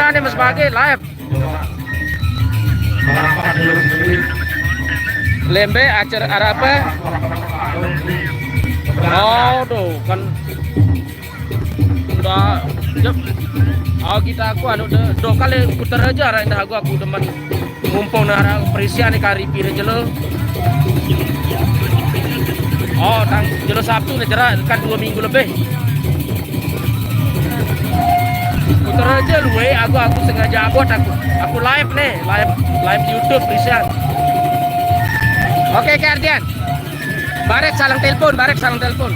Iya nih Mas Bagi live. Lembe acara apa? Oh tuh kan udah jep. Oh kita aku anu do kali putar aja arah indah aku teman ngumpul nara perisian kari pire jelo. Oh tang jelo Sabtu nih jerak kan 2 minggu lebih. Putar aja lu aku sengaja buat aku live nih live YouTube perisian. Oke Kardian. Barek salang telepon.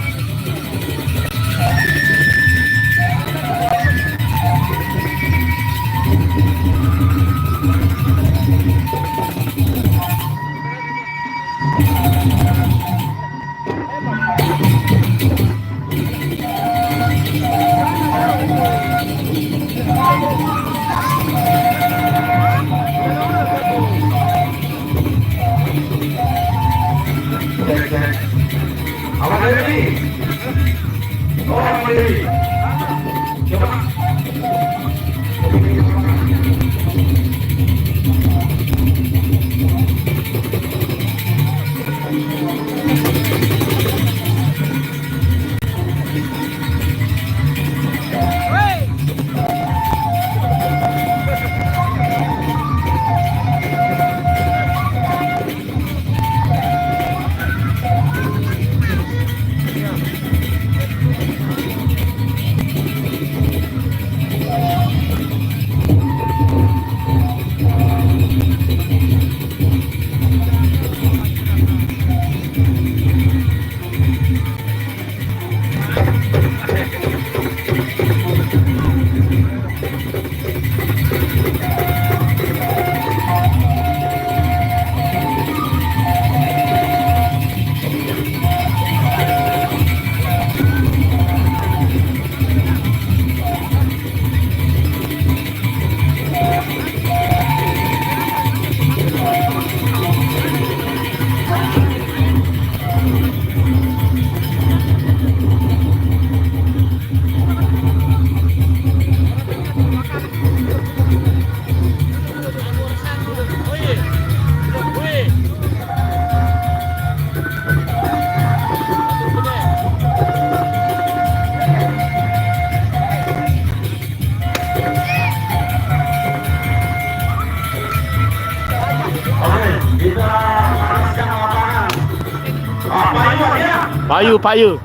Payu.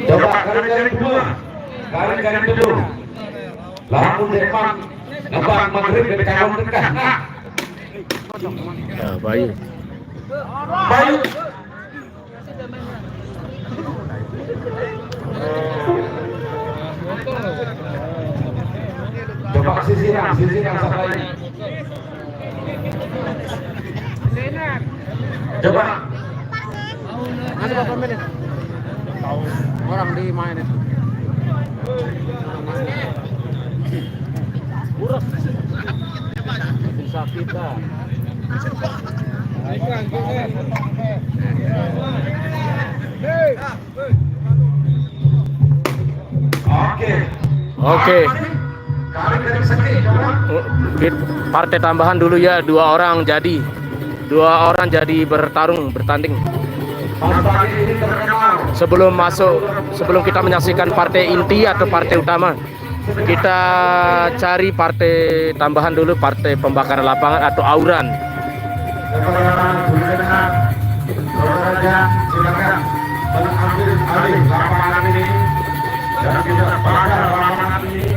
Coba garing kedua. Lampung depan nebang maghrib ke calon tengah. Bayu. Coba sisiran sampai. Coba. Ada berapa menit? Orang di main itu. Buruk. Bisa kita. Oke. Partai tambahan dulu ya, 2 orang jadi bertanding. Sebelum kita menyaksikan partai inti atau partai utama, kita cari partai tambahan dulu, partai pembakaran lapangan atau auran. Silakan mengambil alih lapangan ini dan kita bakar lapangan ini.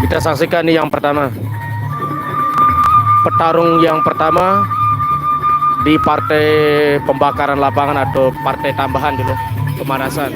Kita saksikan nih yang pertama. Petarung yang pertama di partai pembakaran lapangan atau partai tambahan dulu, pemanasan.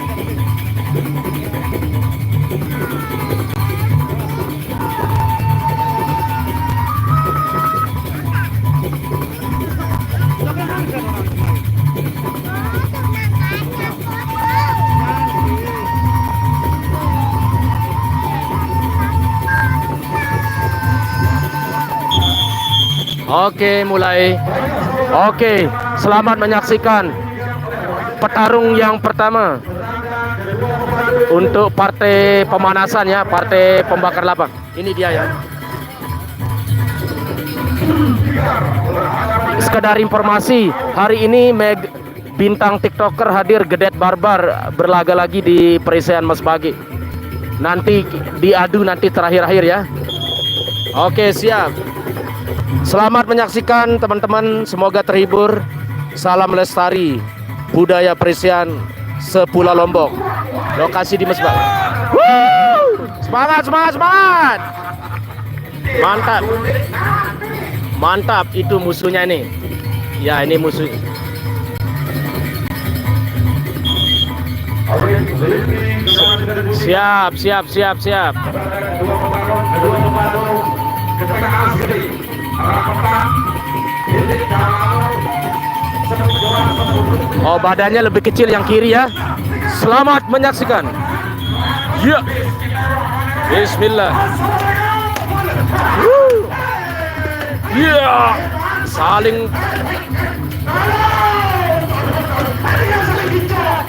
Oke, mulai. Oke, selamat menyaksikan petarung yang pertama untuk partai pemanasan ya, partai pembakar lapang. Ini dia ya. Sekedar informasi, hari ini bintang TikToker hadir Gedet Barbar berlaga lagi di Perisian Mas Bagi. Nanti diadu nanti terakhir-akhir ya. Oke, siap. Selamat menyaksikan teman-teman, semoga terhibur. Salam lestari budaya Perisian Sepulau Lombok. Lokasi di Mesbah. Semangat, semangat, semangat. Mantap. Mantap, itu musuhnya nih. Ya, ini musuh. Siap, siap, siap, siap. Oh, badannya lebih kecil yang kiri ya. Selamat menyaksikan. Ya. Bismillah. Ya. Saling.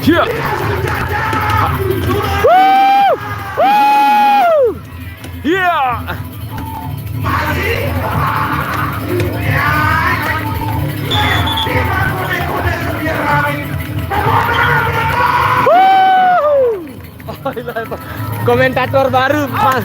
Ya. Ya. Komentator baru, Mas.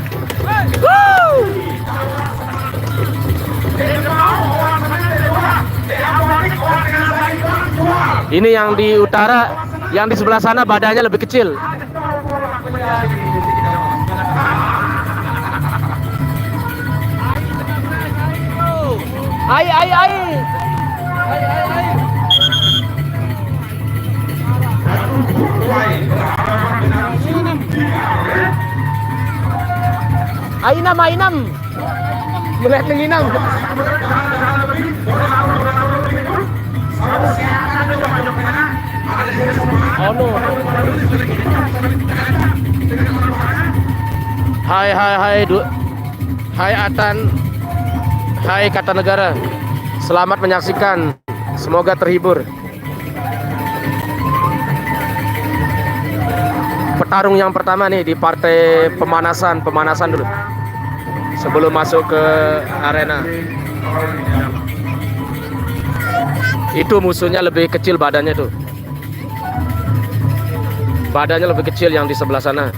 Ini yang di utara, yang di sebelah sana badannya lebih kecil. Ai ai ai. Ainam, ainam. Melihat nenginam. Oh no. Hai hai hai hai Atan. Hai Kartanegara. Selamat menyaksikan. Semoga terhibur. Petarung yang pertama nih di partai pemanasan dulu sebelum masuk ke arena. Itu musuhnya lebih kecil badannya tuh. Badannya lebih kecil yang di sebelah sana.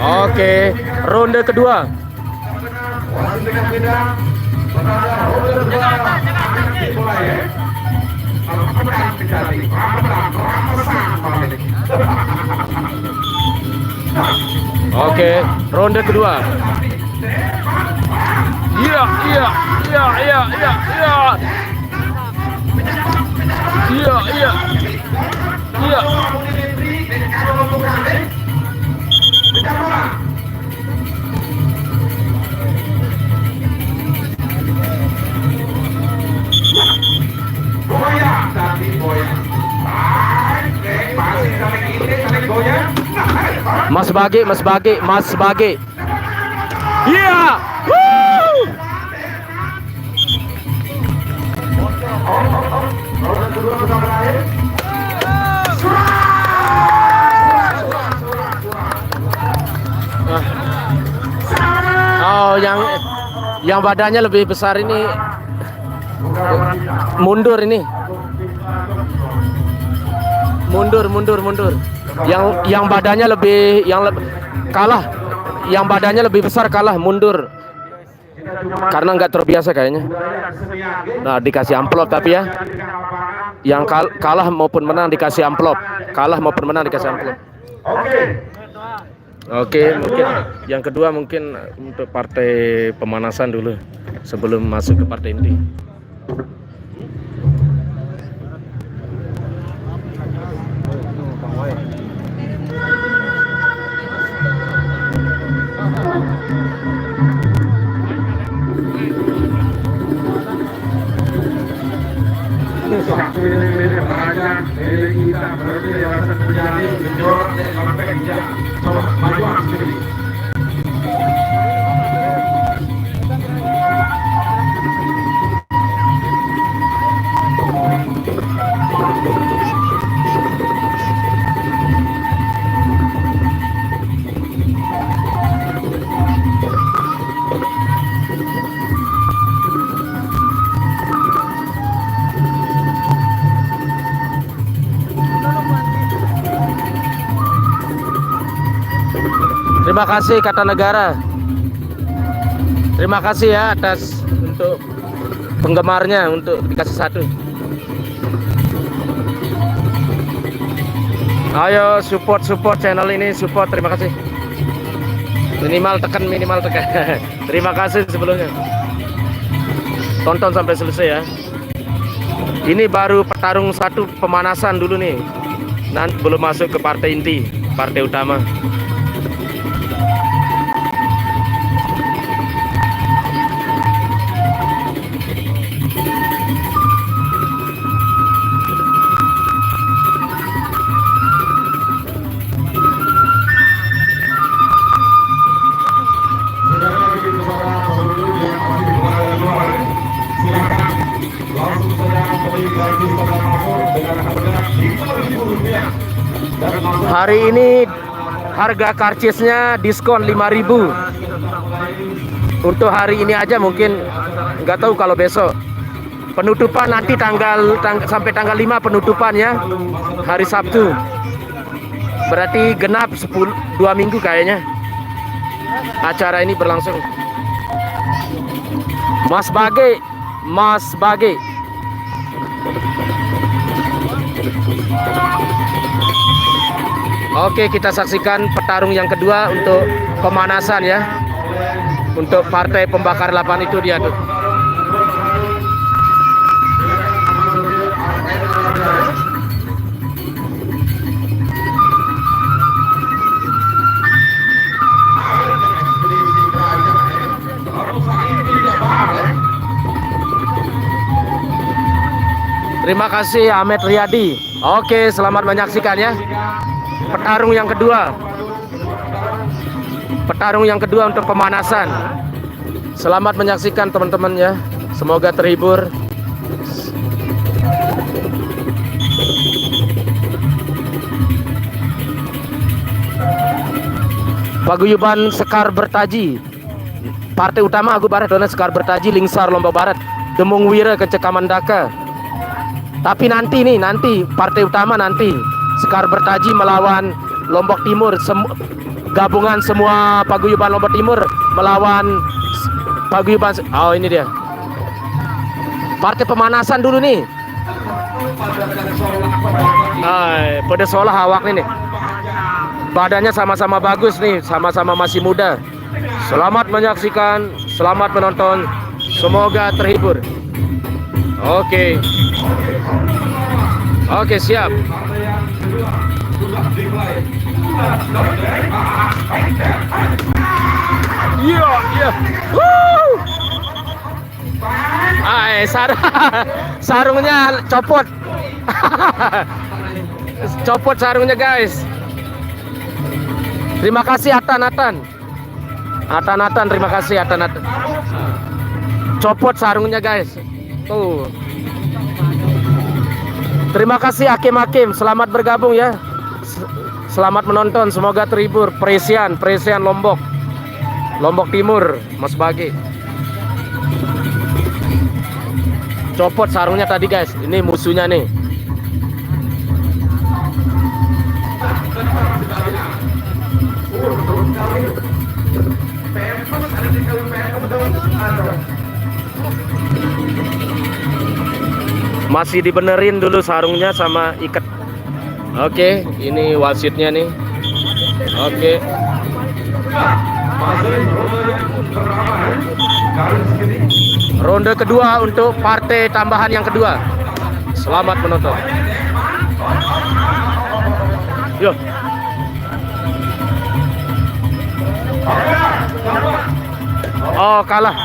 Oke, ronde kedua. Oke, ronde kedua. Iya, iya, iya, iya, iya, iya. Iya, iya. Iya. Mas Bagi, Mas Bagi, Mas Bagi. Iya. Oh, yang badannya lebih besar ini mundur ini. Mundur. Yang badannya lebih kalah. Yang badannya lebih besar kalah, mundur. Karena nggak terbiasa kayaknya. Nah, dikasih amplop tapi ya. Yang kalah maupun menang dikasih amplop. Kalah maupun menang dikasih amplop. Oke. Oke, mungkin yang kedua mungkin untuk partai pemanasan dulu sebelum masuk ke partai inti. Satu ini raja, ini kita berarti yang terjadi menjorok sampai dia maju sendiri. Terima kasih Kata Negara. Terima kasih ya atas untuk penggemarnya untuk dikasih satu. Ayo support channel ini, support. Terima kasih. Minimal tekan. Terima kasih sebelumnya. Tonton sampai selesai ya. Ini baru petarung satu pemanasan dulu nih. Nanti belum masuk ke partai inti, partai utama. Hari ini harga karcisnya diskon 5.000. Untuk hari ini aja, mungkin nggak tahu kalau besok. Penutupan nanti sampai tanggal 5 penutupan ya. Hari Sabtu. Berarti genap 2 minggu kayaknya acara ini berlangsung. Mas Bage. Oke, kita saksikan petarung yang kedua untuk pemanasan ya. Untuk partai pembakar lapan itu dia tuh. Terima kasih Ahmed Riyadi. Oke, selamat menyaksikan ya. Petarung yang kedua. Petarung yang kedua untuk pemanasan. Selamat menyaksikan teman-teman ya. Semoga terhibur. Paguyuban Sekar Bertaji. Partai utama Agu Barat Dona Sekar Bertaji Lingsar Lombok Barat. Demung Wira Kecekaman Daka. Tapi nanti partai utama nanti Sekar Bertaji melawan Lombok Timur, gabungan semua paguyuban Lombok Timur melawan paguyuban. Oh, ini dia. Partai pemanasan dulu nih. Pada seolah awak nih. Badannya sama-sama bagus nih, sama-sama masih muda. Selamat menyaksikan, selamat menonton. Semoga terhibur. Oke, siap. Iya. Sarungnya copot. Copot sarungnya, guys. Terima kasih Atan, terima kasih Atan. Copot sarungnya, guys. Tuh. Terima kasih Hakim, selamat bergabung ya. Selamat menonton, semoga terhibur. Presian Lombok Timur, Mas Bagi. Copot sarungnya tadi, guys. Ini musuhnya nih. Masih dibenerin dulu sarungnya sama ikat. Oke, ini wasitnya nih. Oke. Masih ronde yang pertama ya. Garis kiri. Ronde kedua untuk partai tambahan yang kedua. Selamat menonton. Yo. Oh, kalah.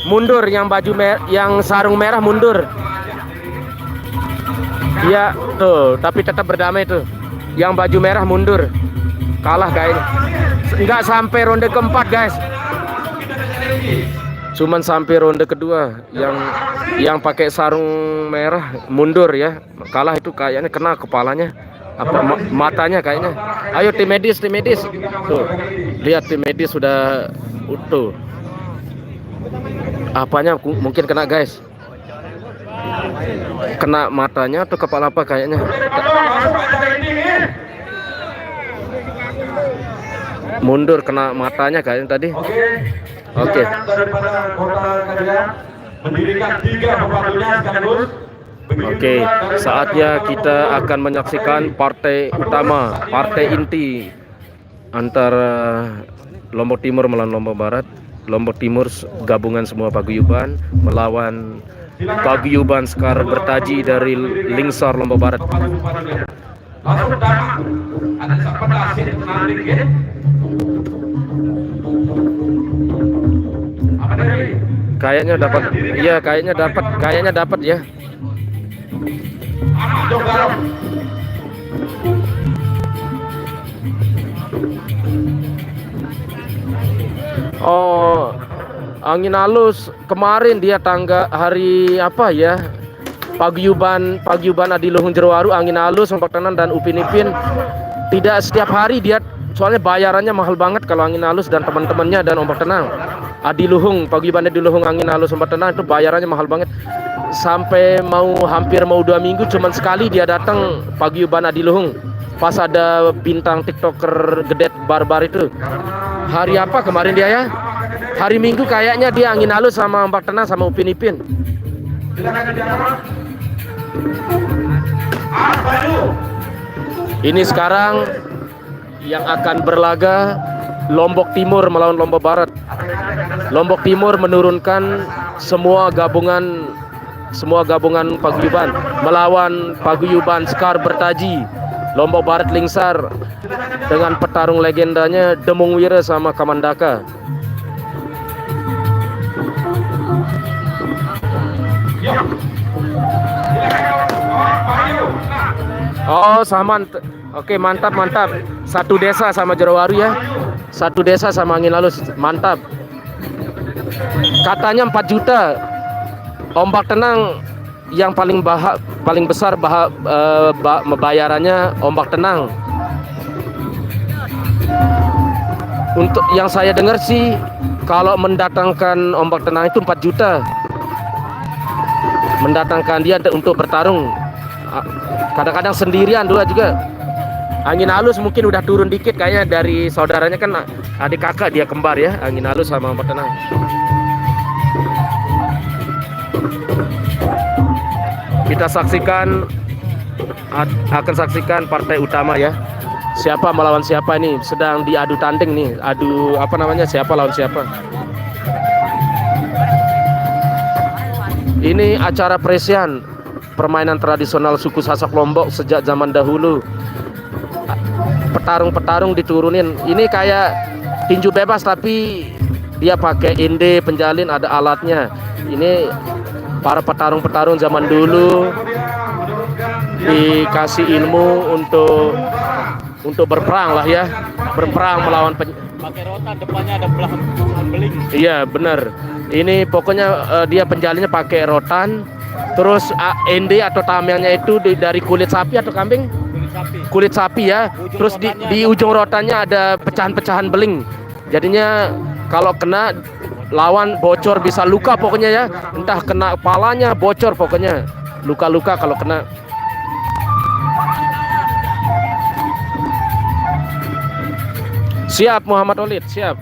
Mundur yang baju yang sarung merah mundur. Iya, tuh, tapi tetap berdamai tuh. Yang baju merah mundur. Kalah guys. Enggak sampai ronde keempat, guys. Cuman sampai ronde kedua yang pakai sarung merah mundur ya. Kalah itu kayaknya kena kepalanya apa matanya kayaknya. Ayo tim medis, tim medis. Tuh. Lihat tim medis sudah utuh. Apanya mungkin kena, guys. Kena matanya atau kepala apa kayaknya. Mundur kena matanya kayaknya tadi. Oke. Daripada Kota Kadia mendirikan 3 pembantunya sekaligus. Oke, saatnya kita akan menyaksikan partai utama, partai inti antara Lombok Timur melawan Lombok Barat. Lombok Timur gabungan semua paguyuban melawan paguyuban Sekar Bertaji dari Lingsar Lombok Barat. Langsung pertama ada sempat hasil nanti ya. Apa dari? Kayaknya dapat. Iya, kayaknya dapat ya. Oh, angin halus kemarin dia hari apa ya? Paguyuban Adiluhung Jerowaru, angin halus, Ombak Tenang dan Upin Ipin. Tidak setiap hari dia, soalnya bayarannya mahal banget kalau angin halus dan teman-temannya dan Ombak Tenang. Paguyuban Adiluhung, angin halus, Ombak Tenang itu bayarannya mahal banget. Sampai hampir 2 minggu cuman sekali dia datang paguyuban Adiluhung. Pas ada bintang TikToker Gedet Barbar itu. Hari apa kemarin dia ya? Hari Minggu kayaknya dia angin halus sama Ombak Tenang sama Upin Ipin. Ini sekarang yang akan berlaga Lombok Timur melawan Lombok Barat. Lombok Timur menurunkan semua gabungan paguyuban melawan paguyuban Sekar Bertaji. Lombok Barat Lingsar dengan petarung legendanya Demung Wira sama Kamandaka. Oh, sama. Oke, mantap. Satu desa sama Jerowaru ya. Satu desa sama angin halus. Mantap. Katanya 4 juta. Ombak Tenang yang paling besar bayarannya Ombak Tenang. Untuk yang saya dengar sih kalau mendatangkan Ombak Tenang itu 4 juta. Mendatangkan dia untuk bertarung. Kadang-kadang sendirian juga. Angin halus mungkin udah turun dikit kayaknya dari saudaranya kan adik kakak dia kembar ya, angin halus sama Ombak Tenang. Kita akan saksikan partai utama ya. Siapa melawan siapa ini? Sedang diadu tanding nih. Siapa lawan siapa? Ini acara presian, permainan tradisional suku Sasak Lombok sejak zaman dahulu. Petarung-petarung diturunin. Ini kayak tinju bebas tapi dia pakai inde penjalin, ada alatnya. Ini para petarung-petarung zaman dulu dikasih ilmu untuk berperang lah ya, berperang melawan pakai rotan, depannya ada belahan beling. Iya benar. Ini pokoknya dia penjalinnya pakai rotan, terus ende atau tamelnya itu dari kulit sapi atau kambing? Kulit sapi ya. Terus di ujung rotannya ada pecahan-pecahan beling. Jadinya kalau kena lawan bocor, bisa luka pokoknya ya, entah kena kepalanya bocor pokoknya luka-luka kalau kena. Siap Muhammad Olid, siap.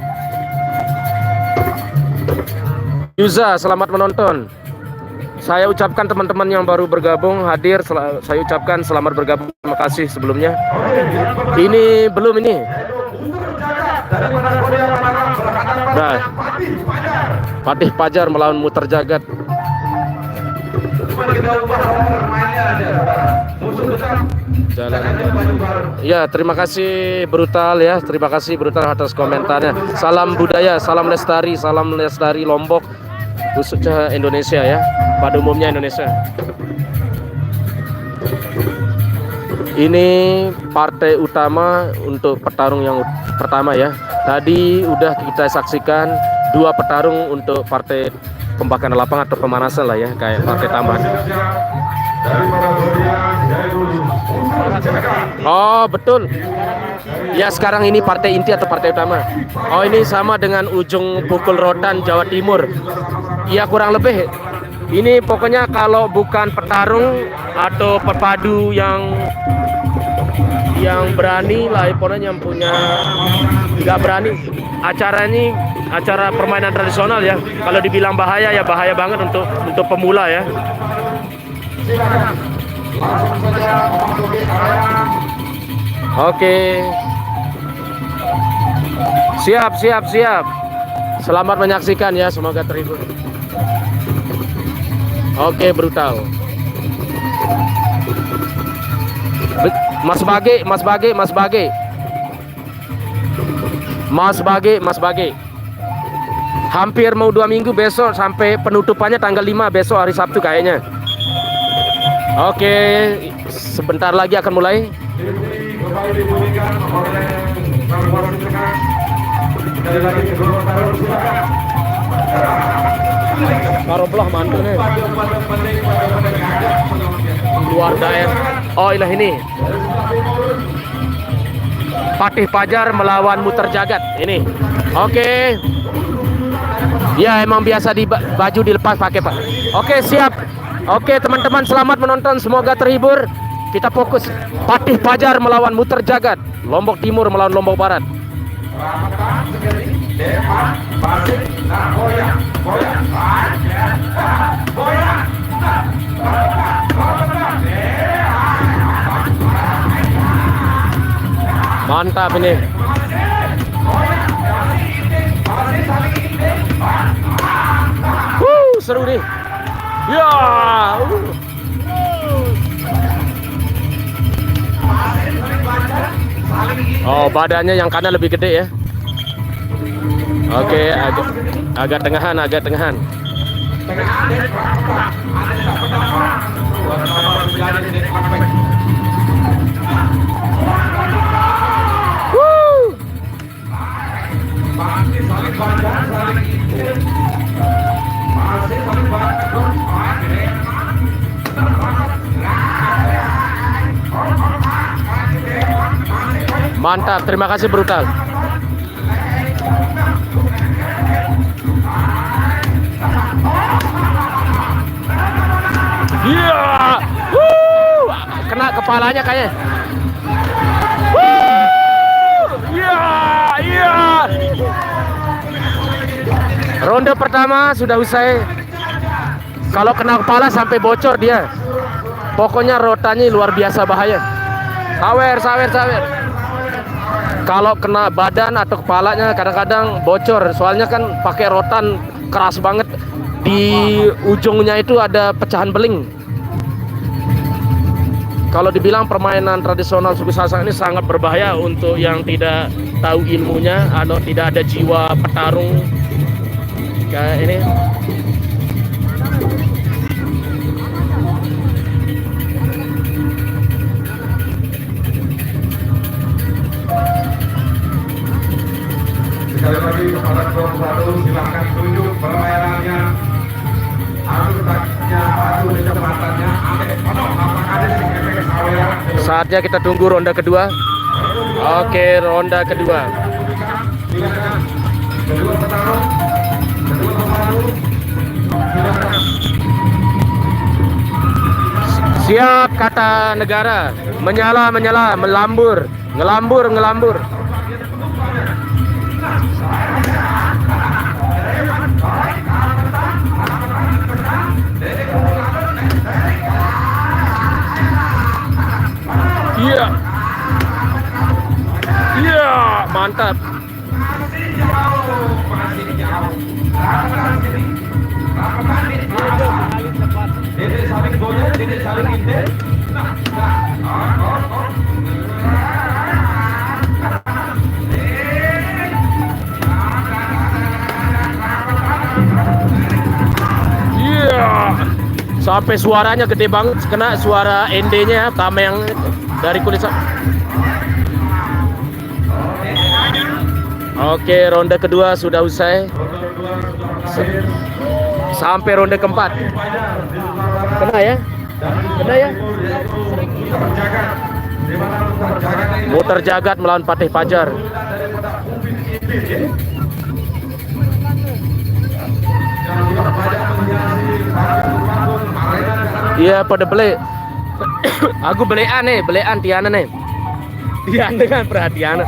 Yuza, selamat menonton. Saya ucapkan teman-teman yang baru bergabung hadir, saya ucapkan selamat bergabung, terima kasih sebelumnya. Ini belum ini daripada Korea Barat berhadapan Nah. dengan Patih Pajar. Patih Pajar melawan Muter Jagat. Cuma kita ubah nomor mainnya aja. Musuh dekat. Jalan. Jangan baju baru. Ya, terima kasih Brutal ya. Terima kasih Brutal atas komentarnya. Salam budaya, salam lestari Lombok, khususnya Indonesia ya. Pada umumnya Indonesia. Ini partai utama untuk petarung yang pertama ya. Tadi udah kita saksikan 2 petarung untuk partai pembakaran lapangan atau pemanasan lah ya, kayak partai tambahan. Daripada Korea Jairul. Oh betul. Ya sekarang ini partai inti atau partai utama. Oh ini sama dengan ujung pukul rotan Jawa Timur. Ya kurang lebih. Ini pokoknya kalau bukan petarung atau pepadu yang berani lah, pokoknya yang punya nggak berani. Acara ini acara permainan tradisional ya. Kalau dibilang bahaya ya bahaya banget untuk pemula ya. Oke. Siap. Selamat menyaksikan ya, semoga terhibur. Oke, Brutal. Mas Bage. Hampir mau 2 minggu besok sampai penutupannya tanggal 5 besok hari Sabtu kayaknya. Oke, sebentar lagi akan mulai. Kembali dibunyikan oleh Bang Wasit Tengah. Sekali lagi kedua tarung silakan. Karoblah mantu nih. Luar daerah. Oh ini. Patih Pajar melawan Muter Jagat ini. Oke. Ya emang biasa baju dilepas pakai Pak. Oke siap. Oke teman-teman selamat menonton, semoga terhibur. Kita fokus. Patih Pajar melawan Muter Jagat. Lombok Timur melawan Lombok Barat. Mantap ini. Seru nih. Ya. Oh, badannya yang kanan lebih gede ya. Oke, agak tengahan. Mantap, terima kasih Brutal. Iya, kena kepalanya kayaknya. Iya. Ronde pertama sudah usai. Kalau kena kepala sampai bocor dia. Pokoknya rotannya luar biasa bahaya. Sawer. Kalau kena badan atau kepalanya kadang-kadang bocor. Soalnya kan pakai rotan keras banget. Di ujungnya itu ada pecahan beling. Kalau dibilang permainan tradisional suku Sasak ini sangat berbahaya untuk yang tidak tahu ilmunya atau tidak ada jiwa petarung kayak ini. Sekali lagi kepada kelompok 1 silakan tunjuk permainannya, adu taktiknya, adu kecepatannya, apakah ada efek saweran. Saatnya kita tunggu ronde kedua. Oke, ronde kedua. Silakan kedua petarung, kedua pemadu, silakan. Siap kata negara. Menyala, melambur, ngelambur. Iya, mantap. masih jauh. Rapat sini. Rapat ini. Dede saling goyang, dede saling intip. Iya. Sampai suaranya gede banget, kena suara ND-nya sama yang dari kulit. Oke, ronde kedua sudah usai. Sampai ronde keempat. Kena ya? Kena ya? Muter jagat melawan Patih Pajar. Iya pada beli. Aku belian nih, belian Tiana nih. Tiana dengan perhatian.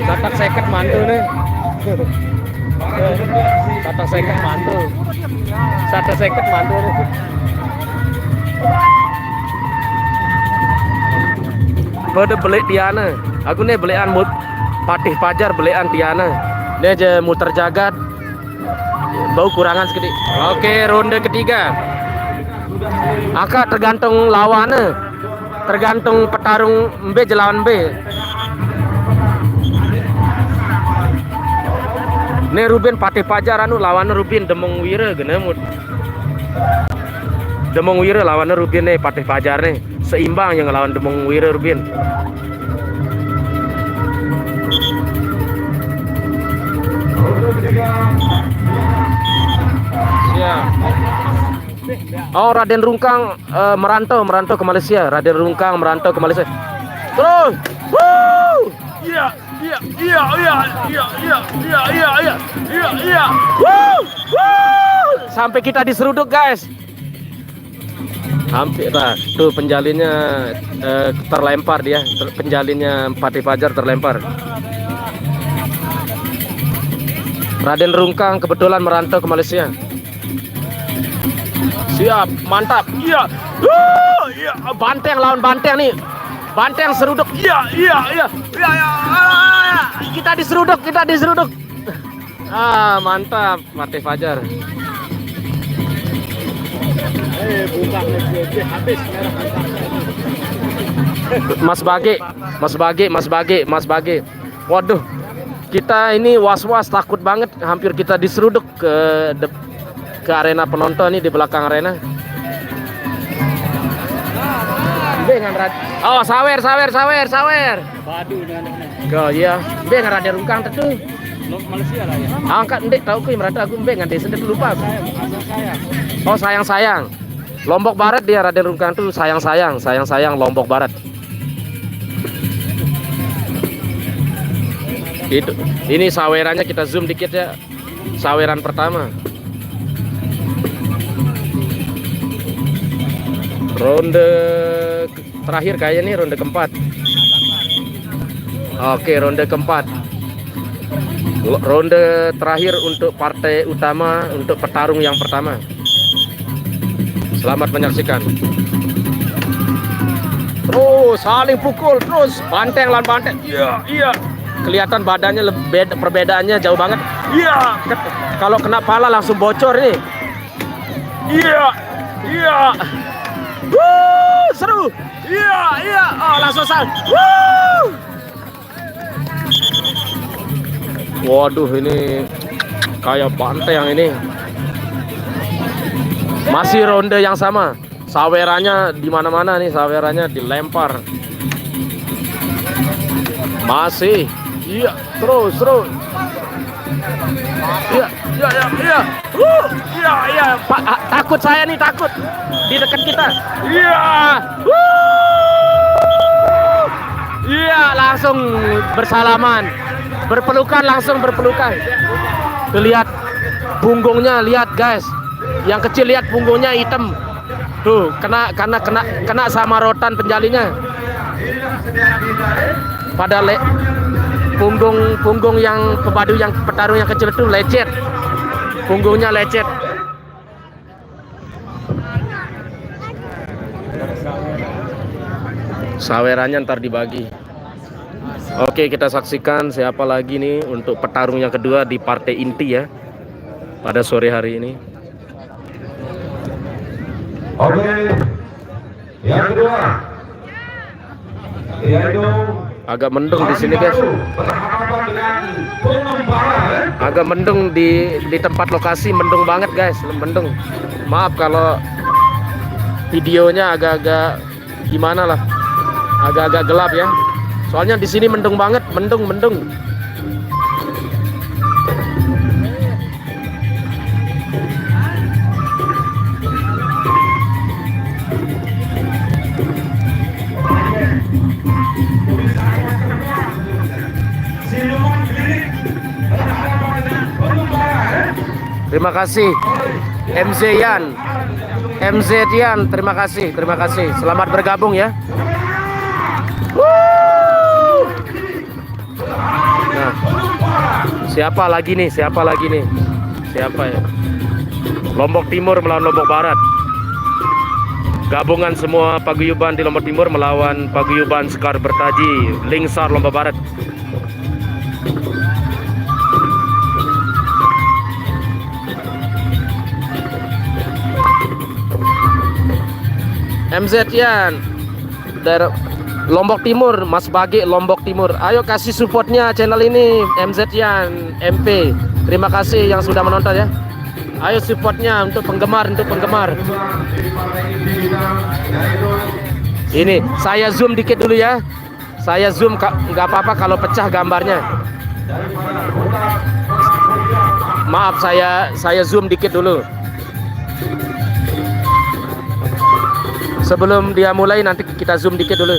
Tatak seket mantu nih. Tatak seket mantu. Tatak seket mantu nih. Pada beli Tiana. Aku nih belian Patih Pajar belian Tiana. Ini aja muter jagat. Bau kurangan sedikit. Oke, ronde ketiga. Aka tergantung lawannya, tergantung petarung B lawan B. Ini Ruben Patih Pajar anu lawannya Ruben Demong Wira genemut. Demong Wira lawannya Ruben nih Patih Pajar nih seimbang yang lawan Demong Wira Ruben. Ya. Oh, Raden Rungkang merantau ke Malaysia. Raden Rungkang merantau ke Malaysia. Terus. Woo! Iya, iya, iya, iya, iya, iya, iya, iya, iya, iya, iya. Woo! Woo! Sampai kita diseruduk, guys. Hampir lah. Tuh penjalinnya terlempar dia. Penjalinnya Patih Pajar terlempar. Raden Rungkang kebetulan merantau ke Malaysia. Siap, mantap. Iya. Iya, Banteng lawan Banteng nih. Banteng seruduk. Iya, iya, iya. Iya, iya. Kita diseruduk, kita diseruduk. Ah, mantap Patih Pajar. Habis Mas Bage, Mas Bage, Mas Bage, Mas Bage. Waduh. Kita ini was-was takut banget, hampir kita diseruduk ke arena penonton nih di belakang arena. Oh, sawer. Waduh, oh iya, dengan Raden Rungkang tuh. Malaysia lah ya. Angkat ndek tahu ku merata aku dengan desa itu lupa. Oh, sayang. Lombok Barat dia Raden Rungkang tuh sayang Lombok Barat. Itu. Ini sawerannya kita zoom dikit ya. Saweran pertama. Ronde terakhir kayaknya nih ronde keempat. Oke, ronde keempat. Ronde terakhir untuk partai utama untuk petarung yang pertama. Selamat menyaksikan. Terus saling pukul terus. Banteng lawan Banteng. Iya, iya. Kelihatan badannya perbedaannya jauh banget. Iya. Kalau kena pala langsung bocor nih. Iya. Iya. Seru. Iya, iya. Oh, langsung sal. Waduh, ini kayak Banteng ini. Masih ronde yang sama. Sawerannya di mana-mana nih, sawerannya dilempar. Masih. Iya, terus. Iya. Iya. Pak, takut saya nih, takut. Di dekat kita. Iya. Iya, langsung bersalaman. Langsung berpelukan. Tuh, lihat punggungnya, lihat guys. Yang kecil lihat punggungnya hitam. Tuh, kena sama rotan penjalinya. Pada punggung yang pebadu yang petarung yang kecil itu lecet. Punggungnya lecet. Sawerannya ntar dibagi. Oke, kita saksikan siapa lagi nih untuk petarung yang kedua di partai inti ya pada sore hari ini. Oke, yang kedua yaitu Agak mendung di sini guys. berhadapan dengan pengembara. Agak mendung di tempat lokasi, mendung banget guys, mendung. Maaf kalau videonya agak-agak gimana lah, agak-agak gelap ya. Soalnya di sini mendung banget, mendung. Terima kasih MZ Yan, terima kasih. Selamat bergabung ya. Nah, siapa lagi nih? Siapa ya? Lombok Timur melawan Lombok Barat. Gabungan semua paguyuban di Lombok Timur melawan paguyuban Sekar Bertaji Lingsar Lombok Barat. MZ Yan dari Lombok Timur, Mas Bagi Lombok Timur. Ayo kasih supportnya channel ini, MZ Yan MP. Terima kasih yang sudah menonton ya. Ayo supportnya untuk penggemar. Ini saya zoom dikit dulu ya. Saya zoom, nggak apa-apa kalau pecah gambarnya. Maaf, saya zoom dikit dulu. Sebelum dia mulai nanti kita zoom dikit dulu.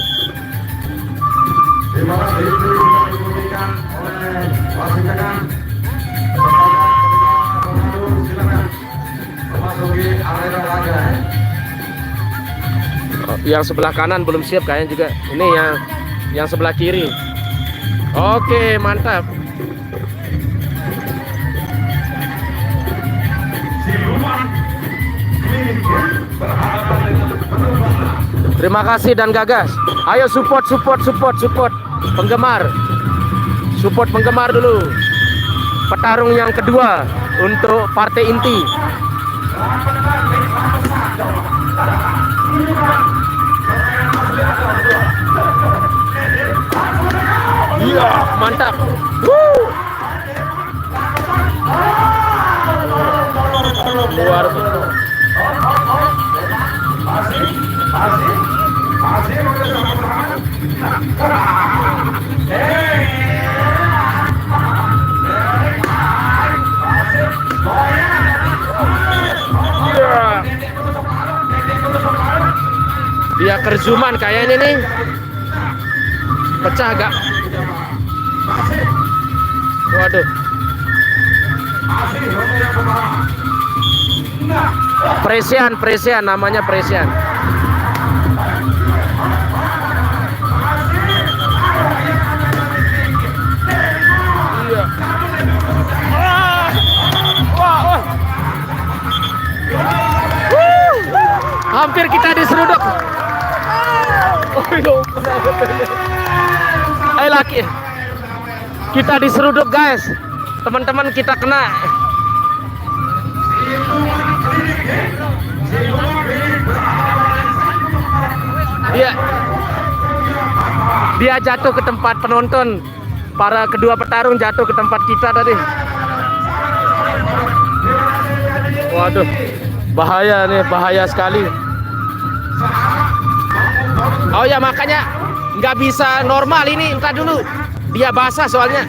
Terima kasih diberikan oleh wasit tengah. Silakan memasuki arena laga. Yang sebelah kanan belum siap kayaknya juga. Ini yang sebelah kiri. Oke, mantap. Terima kasih dan gagas. Ayo support penggemar. Support penggemar dulu. Petarung yang kedua untuk partai inti. Iya, mantap. Luar biasa. Dia kerzuman kayaknya nih. Pecah gak? Waduh. Presian namanya Presian. Iya. Hampir kita diseruduk. Laki. Kita diseruduk guys. Teman-teman kita kena. Dia jatuh ke tempat penonton. Para kedua petarung jatuh ke tempat kita tadi. Waduh, bahaya nih, bahaya sekali. Oh ya, makanya nggak bisa normal ini. Entar dulu, dia basah soalnya.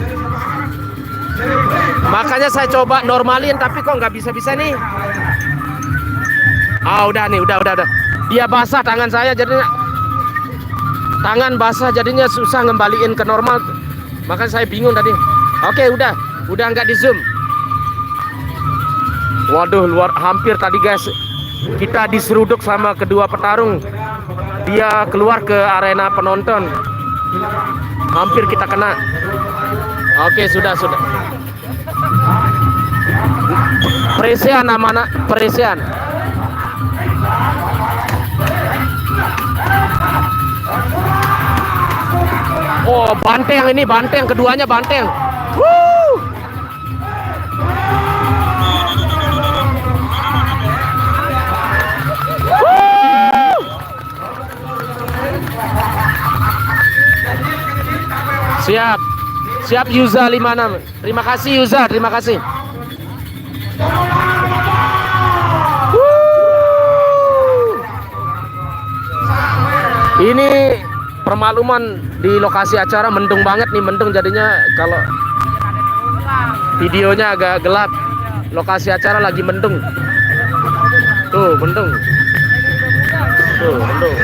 Makanya saya coba normalin, tapi kok nggak bisa nih. Udah nih, udah. Dia basah tangan saya, jadinya tangan basah, jadinya susah ngembaliin ke normal. Makanya saya bingung tadi. Oke, udah nggak di zoom. Waduh, hampir tadi guys kita diseruduk sama kedua petarung. Dia keluar ke arena penonton. Hampir kita kena. Oke, sudah. Presian namanya, Presian. Oh, banteng ini, banteng keduanya banteng. Woo! Woo! Siap. Siap Yuza 56. Terima kasih Yuza, terima kasih. Ini permakluman di lokasi acara mendung banget nih, mendung jadinya kalau videonya agak gelap. Lokasi acara lagi mendung. Tuh, mendung. Tuh, mendung.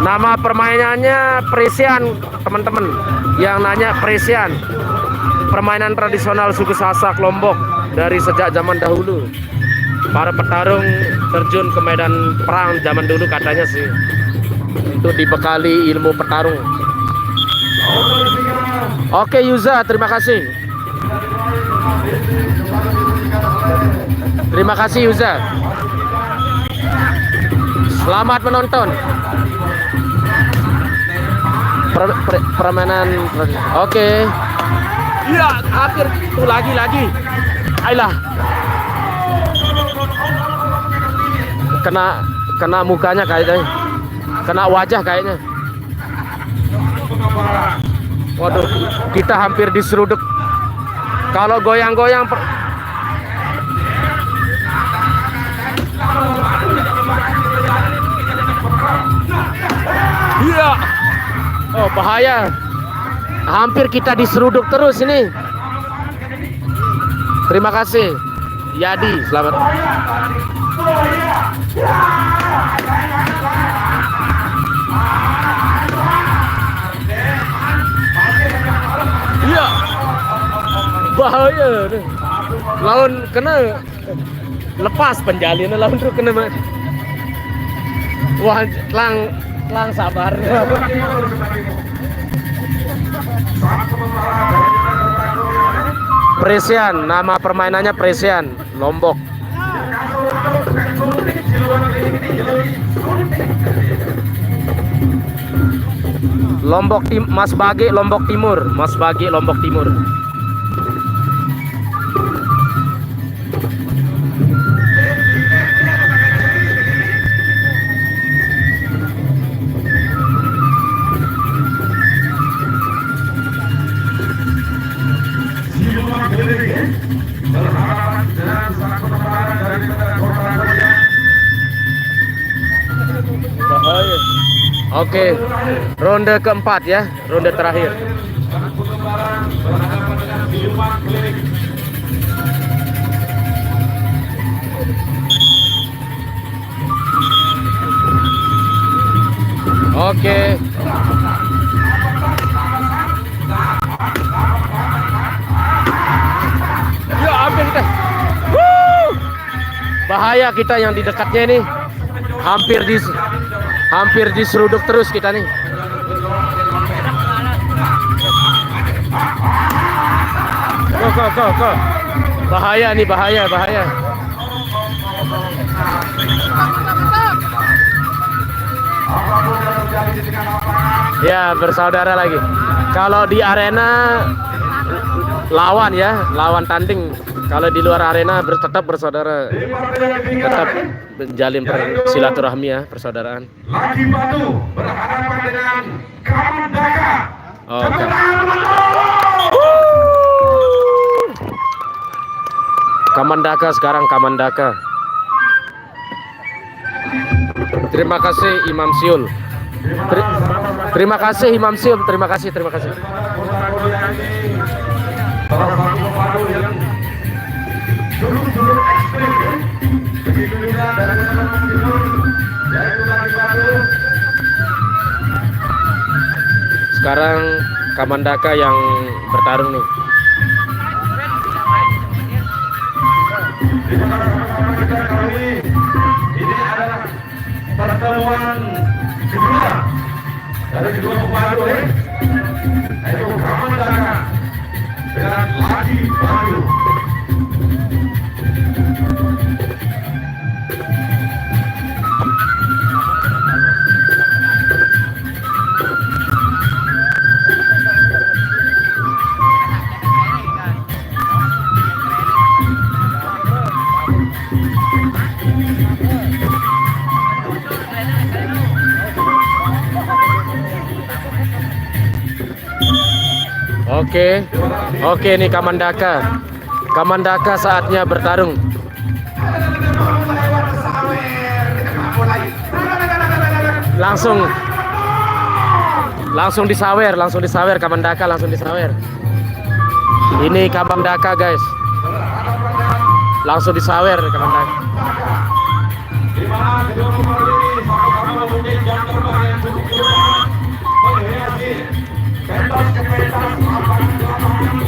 Nama permainannya Presian, teman-teman. Yang nanya Presian. Permainan tradisional suku Sasak Lombok dari sejak zaman dahulu. Para petarung terjun ke medan perang zaman dulu katanya sih, untuk dibekali ilmu petarung. Oke Yuza, terima kasih. Terima kasih Yuza. Selamat menonton. Permainan. Oke. Iya, hampir tuh lagi. Ayolah. Kena mukanya kayaknya. Kena wajah kayaknya. Waduh, kita hampir diseruduk. Kalau goyang-goyang iya. Oh, bahaya. Hampir kita diseruduk terus ini. Terima kasih Yadi, selamat. Iya. Bahaya. Lawan kena lepas penjalinnya, lawan terus kena. Wah, lang sabar. Presian, nama permainannya Presian, Lombok. Lombok Mas Bage, Lombok Timur, Mas Bage, Lombok Timur. Oke, ronde keempat ya, ronde terakhir. Oke. Ya, hampir kita. Bahaya kita yang di dekatnya ini. Hampir diseruduk terus kita nih. Go. Bahaya nih, bahaya. Ya, bersaudara lagi. Kalau di arena lawan ya, lawan tanding. Kalau di luar arena tetap bersaudara, tetap menjalin silaturahmi ya, persaudaraan. Lagi Batu berhadapan dengan Kamandaka. Oke. Kamandaka sekarang Kamandaka. Terima kasih Imam Siul. Terima kasih Imam Siul, terima kasih. Dulu ekstrim ya. Begitu juga dari teman-teman timur, yaitu lagi Batu. Sekarang Kamandaka yang bertarung nih. Di mana sama-sama kita kali ini adalah pertemuan kedua dari kedua pemadu yaitu Kamandaka dengan Lagi Batu. Oke. Oke nih Kamandaka. Kamandaka saatnya bertarung. Langsung disawer Kamandaka, langsung disawer. Ini Kamandaka guys. Langsung disawer Kamandaka. Di mana kedua pemain ini sama-sama mempunyai jam terbang yang cukup cepat menghiasi pentas ke pentas lapangan ke lapangan.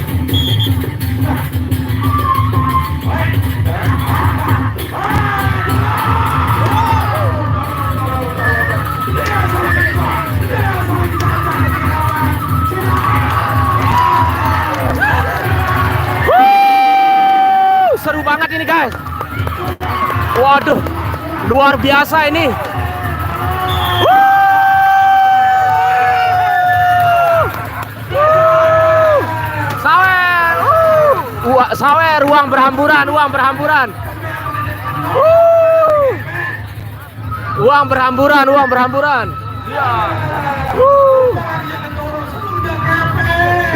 Seru banget ini guys. Waduh, luar biasa ini. Sawer, sawer, uang berhamburan. Uang berhamburan.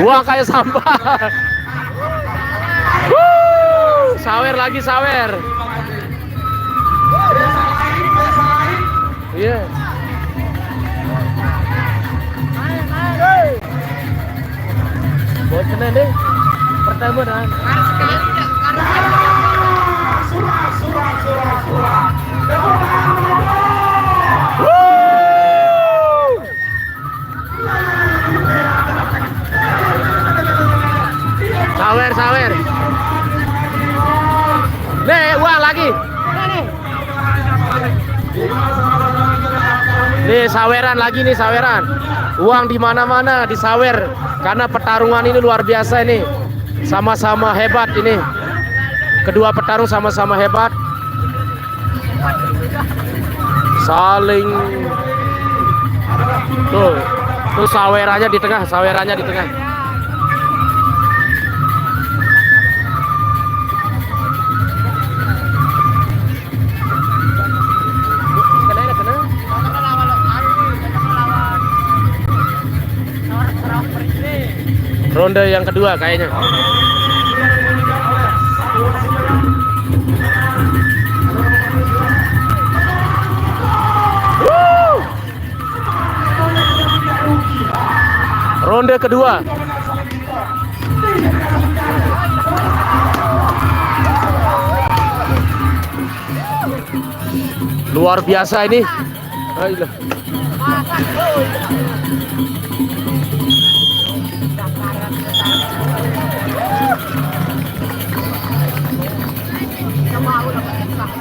Uang kayak sampah. Sawer lagi, sawer. Iya. Buat kena deh. Pertama dah. Sawer. Nih, uang lagi. Nih, saweran lagi nih, saweran. Uang di mana-mana disawer karena pertarungan ini luar biasa ini. Sama-sama hebat ini. Kedua petarung sama-sama hebat. Saling tuh sawerannya di tengah. Ronde yang kedua kayaknya. Ronde kedua. Luar biasa ini. Ayolah.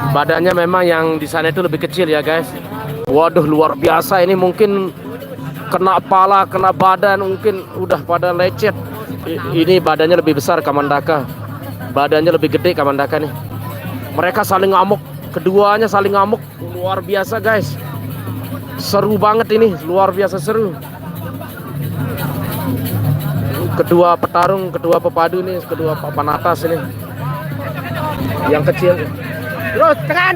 Badannya memang yang di sana itu lebih kecil ya guys. Waduh, luar biasa ini, mungkin kena kepala, kena badan, mungkin udah pada lecet. Ini badannya lebih besar Kamandaka. Badannya lebih gede Kamandaka nih. Mereka saling ngamuk, keduanya saling ngamuk. Luar biasa guys. Seru banget ini, luar biasa seru. Kedua petarung, kedua pepadu nih, kedua papan atas ini. Yang kecil. Terus tekan.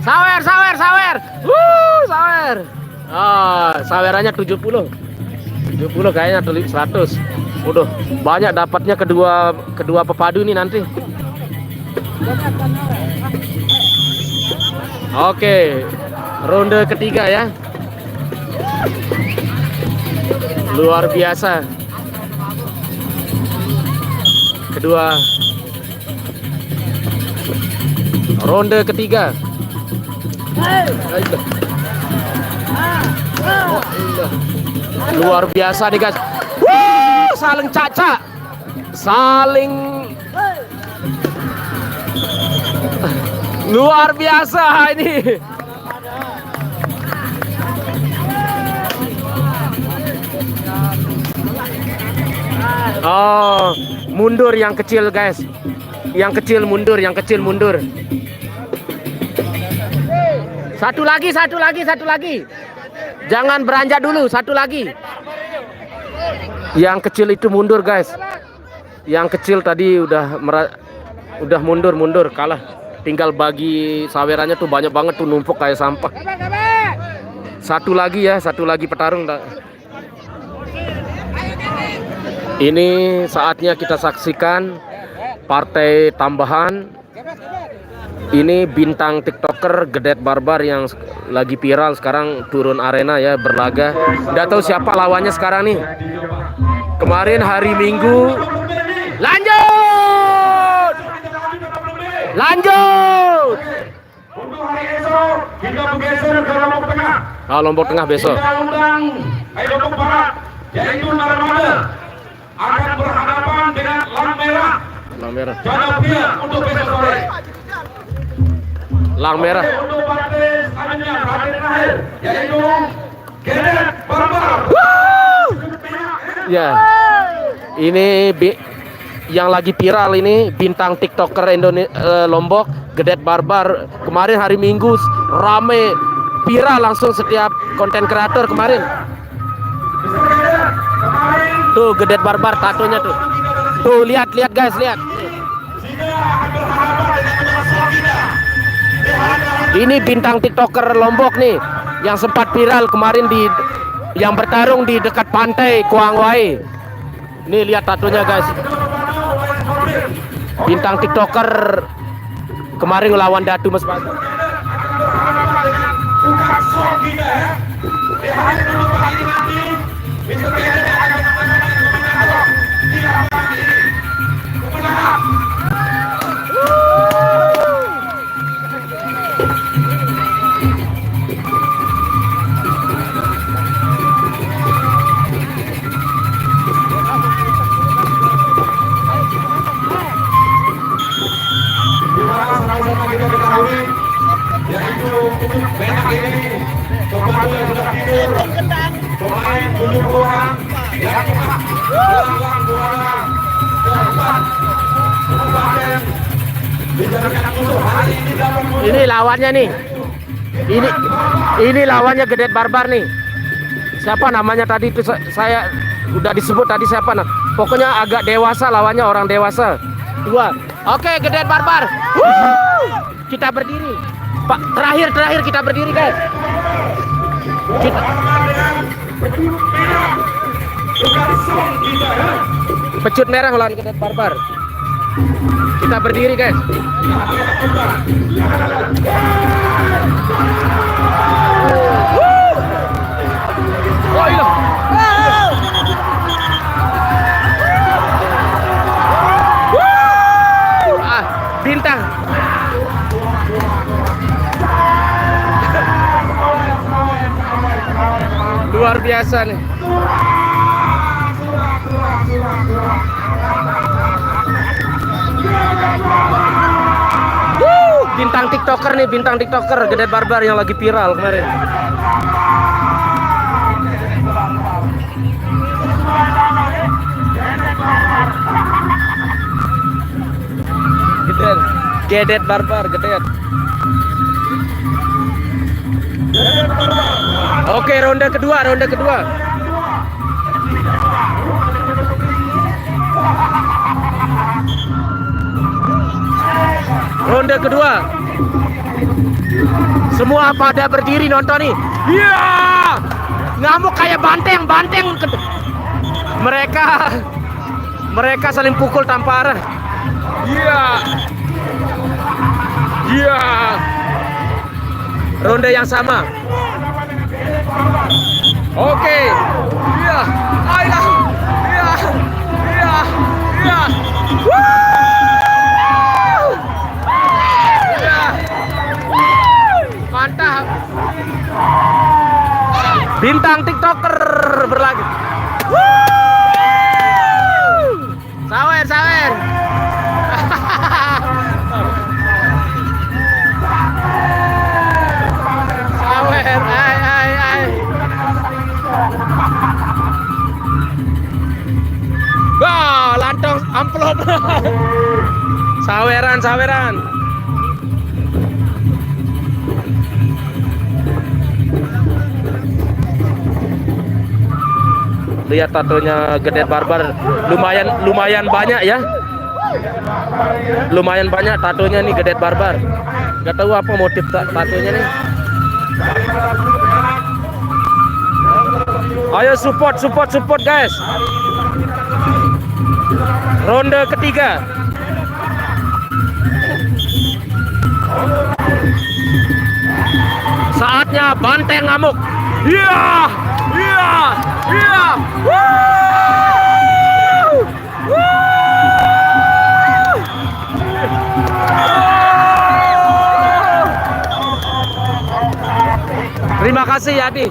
Sawer. Sawer. Sawerannya 70 kayaknya, 100. Udah banyak dapatnya kedua pepadu ini nanti. Oke, ronde ketiga ya. Luar biasa. Kedua ronde ketiga. Luar biasa nih guys. Saling caca, saling luar biasa ini. Oh, mundur yang kecil guys. Yang kecil mundur. Satu lagi. Jangan beranjak dulu, satu lagi. Yang kecil itu mundur guys. Yang kecil tadi udah mundur, kalah. Tinggal bagi sawerannya tuh banyak banget tuh, numpuk kayak sampah. Satu lagi petarung. Ini saatnya kita saksikan partai tambahan. Ini bintang TikToker Gedet Barbar yang lagi viral sekarang turun arena ya, berlaga. Nggak tahu siapa lawannya sekarang nih. Kemarin hari Minggu. Lanjut! Lanjut! Untuk hari esok kita bergeser ke Lombok Tengah. Lombok Tengah besok. Kita undang Lombok Barat, yaitu Narmada, akan berhadapan dengan Lang Merah. Lang Merah. Janabria untuk besok sore. Lang Merah. Untuk partai selanjutnya, partai terakhir, yaitu Gedet Barbar. Ya, ini yang lagi viral ini bintang TikToker Lombok Gedet Barbar. Kemarin hari Minggu rame viral langsung setiap konten kreator kemarin. Tuh Gedet Barbar tatonya tuh. Tuh lihat guys, lihat. Ini bintang TikToker Lombok nih yang sempat viral kemarin yang bertarung di dekat pantai Kuang Wai. Nih lihat tatonya guys. Bintang TikToker kemarin lawan Datu Mas Bagi. Yaitu untuk benak ini pembantu yang sudah tidur, pemain 7 orang yang ulang 2 orang keempat dijadikan musuh hari ini dalam Ini lawannya nih. Ini lawannya Gedet Barbar nih. Siapa namanya tadi itu saya udah disebut tadi siapa nah. Pokoknya agak dewasa lawannya, orang dewasa. 2. Oke, Gedet Barbar. Kita berdiri. Pak, terakhir kita berdiri, guys. Pecut merah lawan Gedet Barbar. Kita berdiri, guys. Oh, iya. Bintang. Luar biasa nih. Bintang TikToker nih, bintang TikToker Gedet Barbar yang lagi viral kemarin. Gedet Barbar, Gedet. Oke, ronde kedua. Ronde kedua. Semua pada berdiri nonton nih. Iya! Ngamuk kayak banteng. Mereka saling pukul tanpa arah. Iya. Ronde yang sama. Oke. Iya. Ayolah. Iya. Mantap. Bintang TikToker berlaga. Sawer. Sawer, ai. Wah, lantong amplop. Saweran. Lihat tatonya Gedet Barbar, lumayan banyak ya. Lumayan banyak tatonya nih Gedet Barbar. Gak tahu apa motif tatonya nih. Ayo support guys. Ronde ketiga. Saatnya banteng ngamuk. Iya, iya, iya. Woo! Woo! Terima kasih Yadi.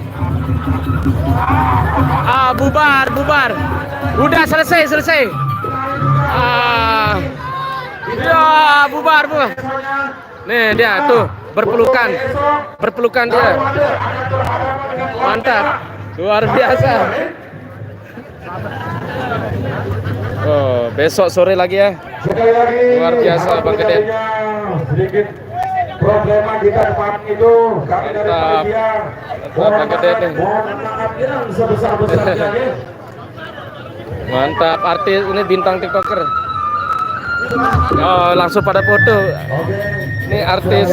Bubar, bubar. Udah selesai. Ya, bubar. Nih dia tuh berpelukan dia. Mantap, luar biasa. Oh, besok sore lagi ya. Sekali lagi, Luar biasa Bang Gedet. Sedikit problema di depan itu kami dari Mantap. panitia. Mantap, Bang Gedet nih. Mohon maaf yang sebesar-besarnya. Mantap, artis ini bintang TikToker. Oh, langsung pada foto. Oke. Ini artis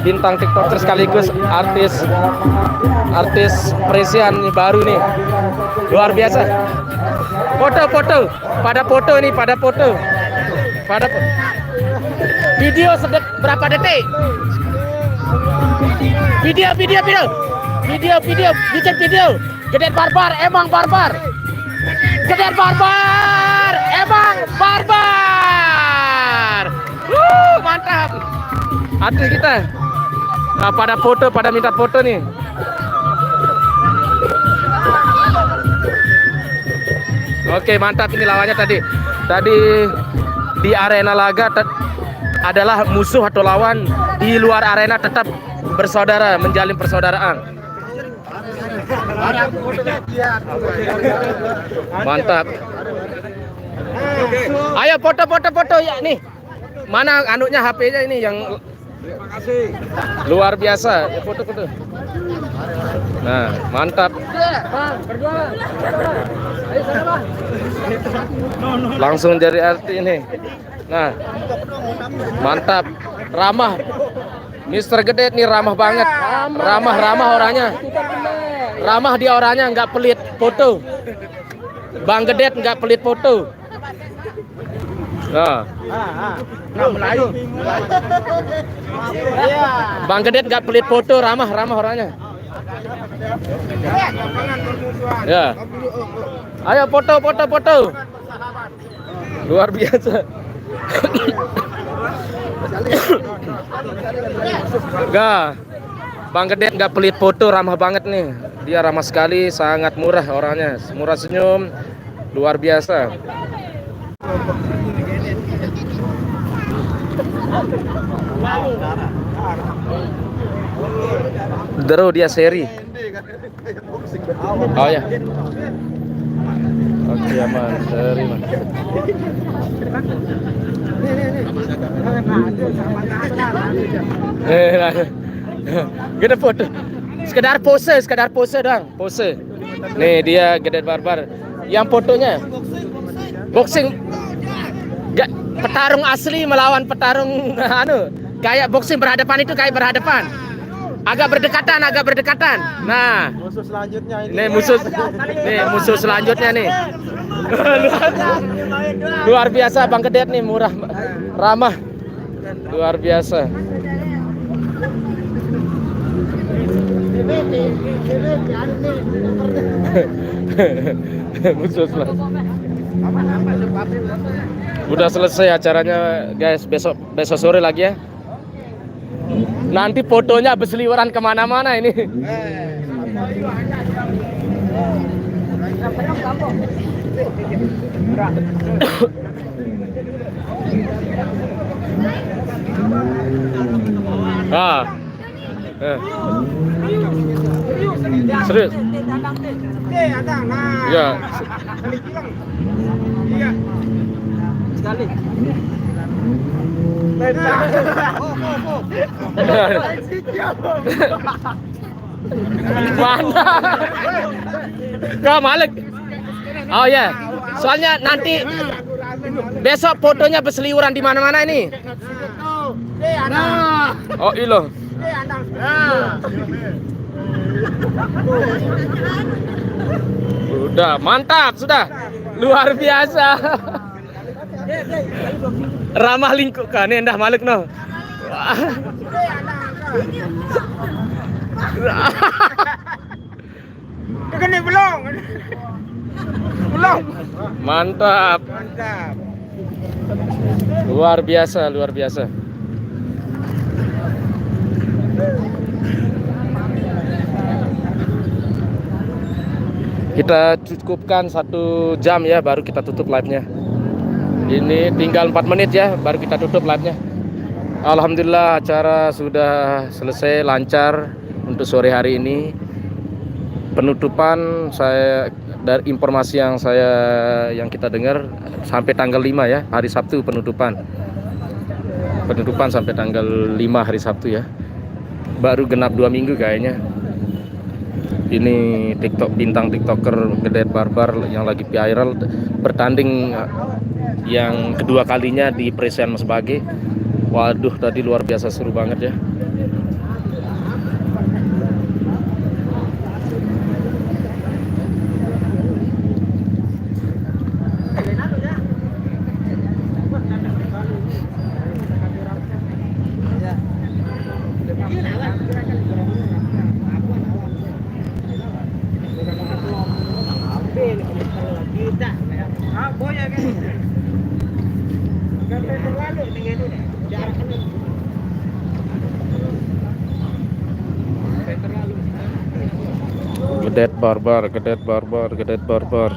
bintang TikToker sekaligus artis Presian ini baru nih. Luar biasa. Foto. Pada foto. Video berapa detik? Video. Bikin video. Gedet barbar, emang barbar. Gedet barbar, emang barbar. Mantap. Artis kita. Nah, pada minta foto nih. Oke, mantap ini lawannya tadi. Tadi di arena laga adalah musuh atau lawan, di luar arena tetap bersaudara, menjalin persaudaraan. Mantap. Ayo foto ya nih. Mana anunya HP-nya ini yang luar biasa. Ya, foto. Nah, mantap. Langsung jadi arti ini. Nah, mantap. Ramah. Mr. Gedet nih ramah banget. Ramah orangnya. Ramah dia orangnya, nggak pelit foto. Bang Gedet nggak pelit foto. Nah. Bang Gedet nggak pelit foto, ramah orangnya. Ya. Ayo foto. Luar biasa. Bang Gedet nggak pelit foto, ramah banget nih. Dia ramah sekali, sangat murah orangnya, murah senyum, luar biasa. Deru dia seri. Oh ya. Oke aman, seri man. Kita foto. Sekedar pose doang, pose. Nih dia Gedet Barbar. Yang fotonya boxing. Petarung asli melawan petarung kayak boxing berhadapan itu kayak berhadapan. Agak berdekatan. Nah, musuh selanjutnya ini. Musuh selanjutnya nih. Luar biasa Bang Gedet nih, murah, ramah. Luar biasa. Musuh selanjutnya. Udah selesai acaranya guys, besok sore lagi ya. Nanti fotonya berseliweran kemana-mana ini. Serius? Ya. Sekali. Mana? Kau Malik. Oh ya. Soalnya nanti besok fotonya berseliweran di mana-mana ini. Oh ilo. Udah mantap sudah. Luar biasa. Ramah lingkungan endah malik no. Kan belum. Belum. Mantap. Mantap. Luar biasa, luar biasa. Kita cukupkan 1 jam ya, baru kita tutup live-nya. Ini tinggal 4 menit ya, baru kita tutup live-nya. Alhamdulillah acara sudah selesai lancar untuk sore hari ini. Penutupan saya dari informasi yang kita dengar sampai tanggal 5 ya, hari Sabtu penutupan. Penutupan sampai tanggal 5 hari Sabtu ya. Baru genap 2 minggu kayaknya. Ini bintang TikToker Gedet Barbar yang lagi viral bertanding yang kedua kalinya di Presiden Mas Bage. Waduh, tadi luar biasa seru banget ya. Gedet Barbar, Gedet Barbar, Gedet Barbar.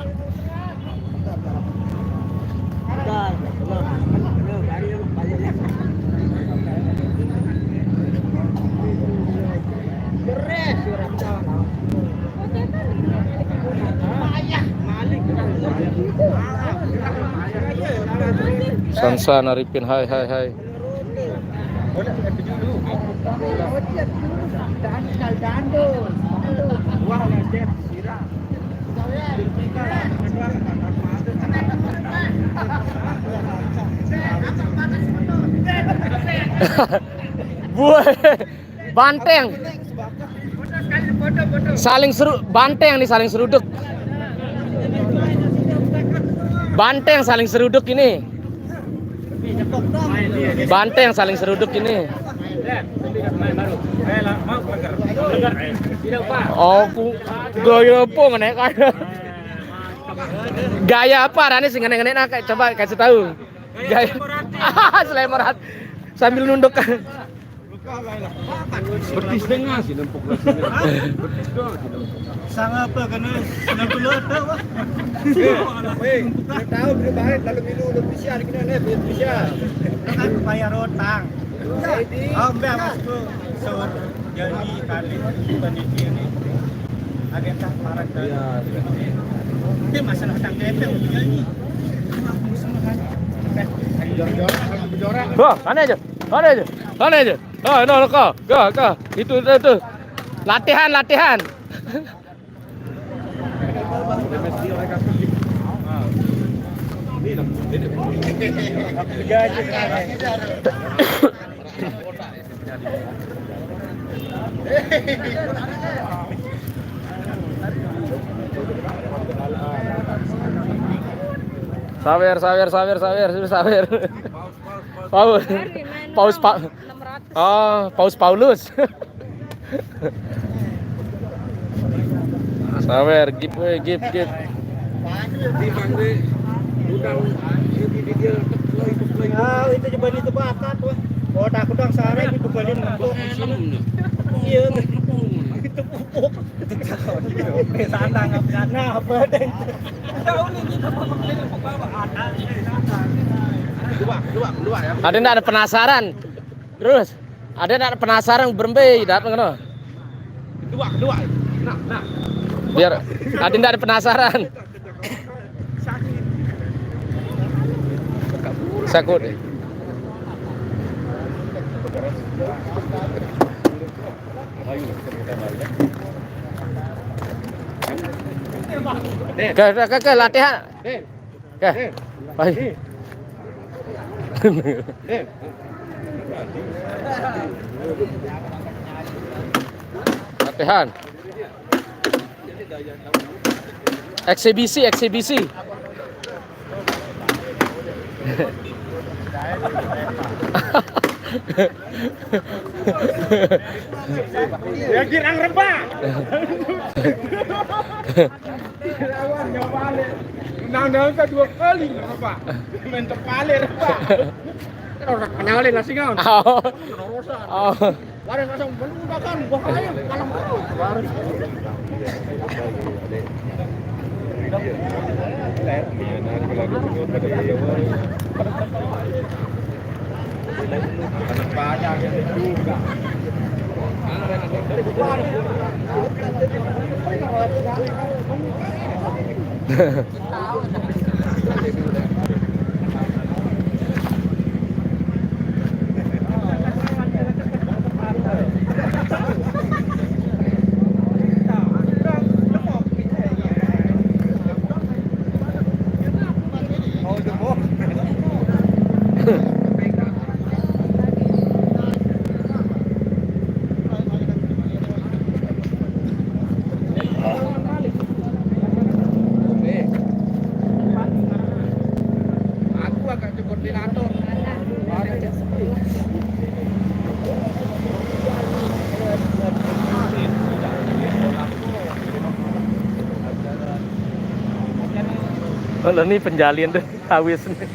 Sansan Arifin, hai hai hai. Buah banteng. Saling seru, banteng nih saling seruduk. Banteng saling seruduk ini. Banteng saling seruduk ini. Oh, gaya apa ngenek kan? Gaya apa Rani sih ngenek nak? Coba kasih tahu. Gaya. Selemorat sambil nunduk. Seperti setengah sih nempuk nasinya. Sang apa kena 90 ada wah. Tahu berbahaya lalu minum spesial kena spesial. Kan bayar hutang. Oh, mbak masku sor jadi kali panitia ini. Agak tak marah dah. Itu masalah hutang DP begini. Wah, mana aja? Mana aja? Mana aja? Oh, no, kau. Itu. Latihan. Sawer. Paus Paulus. Sawer, give. Ah, itu coba itu bakat wah. Oh, tak udang sare itu balik nempuk di sini. Iya. Itu pupuk. Sana ngap sana apa deh. Tahu nih kita pakai pupuk bawa ada. Dua ya. Ada ndak ada penasaran? Terus ada ndak penasaran berembe datang no? Kedua. Nah. Biar ada ndak ada penasaran. Sakut. Ke latihan. Ke. Baik. Latihan. Eksibisi. Ya girang rebah. Lawan balik. Nang ka 2 kali rebah. Main tepale rebah. Orang penyalin nasi kan. Oh. Norosan. Oh. Bareng langsung belumbakan bahaya malam baru. Bareng. Banyak juga. Aku agak cukup koordinator. Oh, lo nih penjalin tuh tawis nih.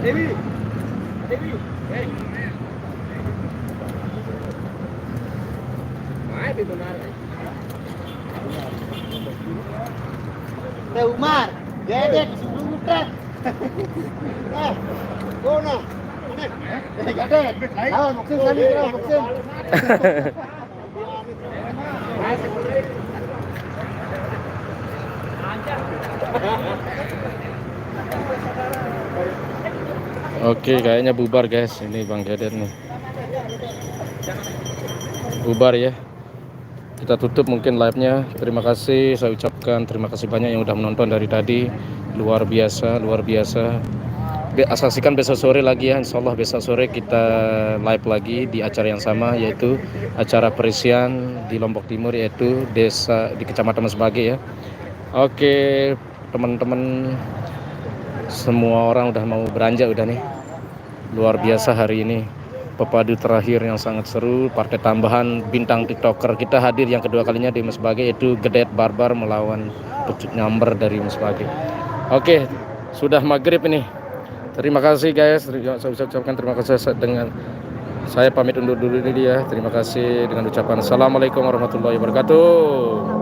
Dewi, Dewi, hey. Mai benar. Teh Umar, gedek sebelum muter. Guna. Gedek. Ayo muksin kali kira muksin. Oke, kayaknya bubar guys. Ini Bang Gedet nih. Bubar ya. Kita tutup mungkin live-nya. Terima kasih, saya ucapkan terima kasih banyak yang udah menonton dari tadi. Luar biasa, luar biasa. Saksikan besok sore lagi ya, insya Allah besok sore kita live lagi di acara yang sama, yaitu acara perisian di Lombok Timur, yaitu desa di Kecamatan Masbage ya. Oke teman-teman, semua orang udah mau beranjak udah nih. Luar biasa hari ini, pepadu terakhir yang sangat seru. Partai tambahan bintang tiktoker kita hadir yang kedua kalinya di Masbage, yaitu Gedet Barbar melawan Pecut Nyamber dari Masbage. Oke, sudah maghrib ini. Terima kasih guys, saya ucapkan terima kasih dengan saya pamit undur dulu ini ya. Terima kasih dengan ucapan assalamualaikum warahmatullahi wabarakatuh.